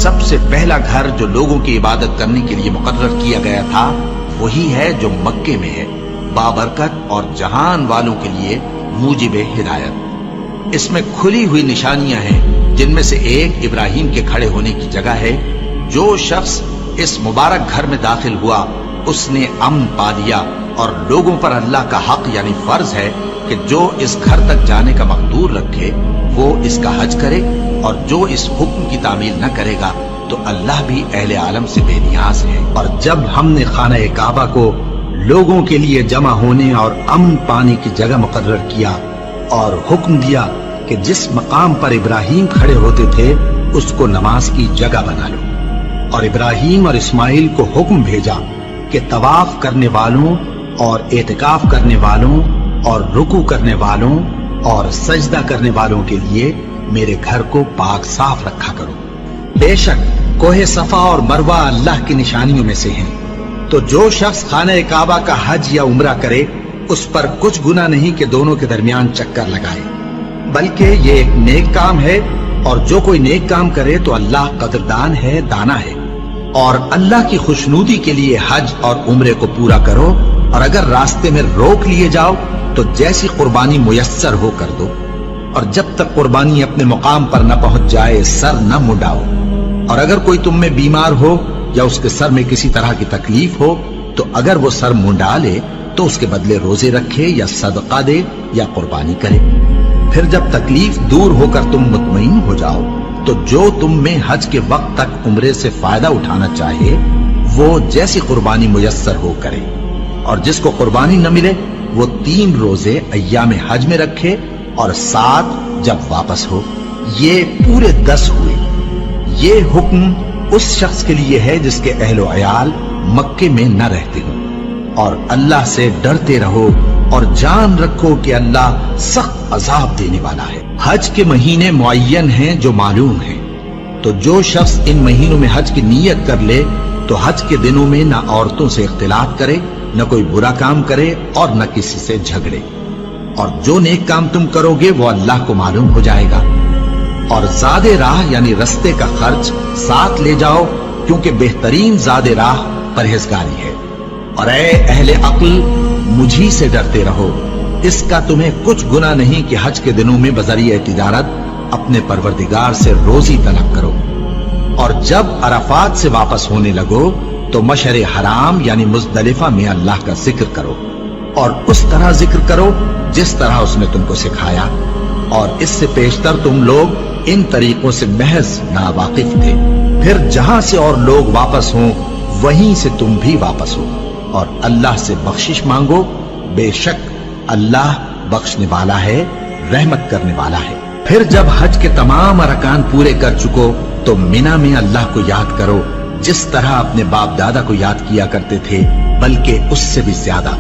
سب سے پہلا گھر جو لوگوں کی عبادت کرنے کے لیے مقرر کیا گیا تھا وہی ہے جو مکے میں ہے، بابرکت اور جہان والوں کے لیے موجب ہدایت۔ اس میں کھلی ہوئی نشانیاں ہیں، جن میں سے ایک ابراہیم کے کھڑے ہونے کی جگہ ہے۔ جو شخص اس مبارک گھر میں داخل ہوا اس نے امن پا لیا، اور لوگوں پر اللہ کا حق یعنی فرض ہے کہ جو اس گھر تک جانے کا مقدور رکھے وہ اس کا حج کرے، اور جو اس حکم کی تعمیل نہ کرے گا تو اللہ بھی اہل عالم سے بے نیاز ہے۔ اور جب ہم نے خانہ کعبہ کو لوگوں کے لیے جمع ہونے اور امن پانے کی جگہ مقرر کیا اور حکم دیا کہ جس مقام پر ابراہیم کھڑے ہوتے تھے اس کو نماز کی جگہ بنا لو، اور ابراہیم اور اسماعیل کو حکم بھیجا کہ طواف کرنے والوں اور اعتکاف کرنے والوں اور رکوع کرنے والوں اور سجدہ کرنے والوں کے لیے میرے گھر کو پاک صاف رکھا کرو۔ بے شک کوہ صفا اور مروہ اللہ کی نشانیوں میں سے ہیں، تو جو شخص خانہ کعبہ کا حج یا عمرہ کرے اس پر کچھ گناہ نہیں کہ دونوں کے درمیان چکر لگائے، بلکہ یہ ایک نیک کام ہے، اور جو کوئی نیک کام کرے تو اللہ قدردان ہے، دانا ہے۔ اور اللہ کی خوشنودی کے لیے حج اور عمرے کو پورا کرو، اور اگر راستے میں روک لیے جاؤ تو جیسی قربانی میسر ہو کر دو، اور جب تک قربانی اپنے مقام پر نہ پہنچ جائے سر نہ منڈاؤ۔ اور اگر کوئی تم میں بیمار ہو یا اس کے سر میں کسی طرح کی تکلیف ہو تو اگر وہ سر منڈا لے تو اس کے بدلے روزے رکھے یا صدقہ دے یا قربانی کرے۔ پھر جب تکلیف دور ہو کر تم مطمئن ہو جاؤ تو جو تم میں حج کے وقت تک عمرے سے فائدہ اٹھانا چاہے وہ جیسی قربانی میسر ہو کرے، اور جس کو قربانی نہ ملے وہ 3 روزے ایام حج میں رکھے اور 7 جب واپس ہو۔ یہ پورے 10 ہوئے۔ یہ حکم اس شخص کے لیے ہے جس کے اہل و عیال مکے میں نہ رہتے ہوں۔ اور اللہ سے ڈرتے رہو اور جان رکھو کہ اللہ سخت عذاب دینے والا ہے۔ حج کے مہینے معین ہیں جو معلوم ہیں، تو جو شخص ان مہینوں میں حج کی نیت کر لے تو حج کے دنوں میں نہ عورتوں سے اختلاط کرے، نہ کوئی برا کام کرے اور نہ کسی سے جھگڑے، اور جو نیک کام تم کرو گے وہ اللہ کو معلوم ہو جائے گا۔ اور زاد راہ یعنی رستے کا خرچ ساتھ لے جاؤ، کیونکہ بہترین زاد راہ پرہیزگاری ہے۔ اور اے اہل عقل مجھی سے ڈرتے رہو، اس کا تمہیں کچھ گناہ نہیں کہ حج کے دنوں میں بذریعہ تجارت اپنے پروردگار سے روزی طلب کرو۔ اور جب عرفات سے واپس ہونے لگو تو مشعر حرام یعنی مزدلفہ میں اللہ کا ذکر کرو، اور اس طرح ذکر کرو جس طرح اس نے تم کو سکھایا، اور اس سے پیشتر تم لوگ ان طریقوں سے محض ناواقف تھے۔ پھر جہاں سے اور لوگ واپس ہوں وہیں سے تم بھی واپس ہو، اور اللہ سے بخشش مانگو، بے شک اللہ بخشنے والا ہے، رحمت کرنے والا ہے۔ پھر جب حج کے تمام ارکان پورے کر چکو تو مینا میں اللہ کو یاد کرو جس طرح اپنے باپ دادا کو یاد کیا کرتے تھے، بلکہ اس سے بھی زیادہ۔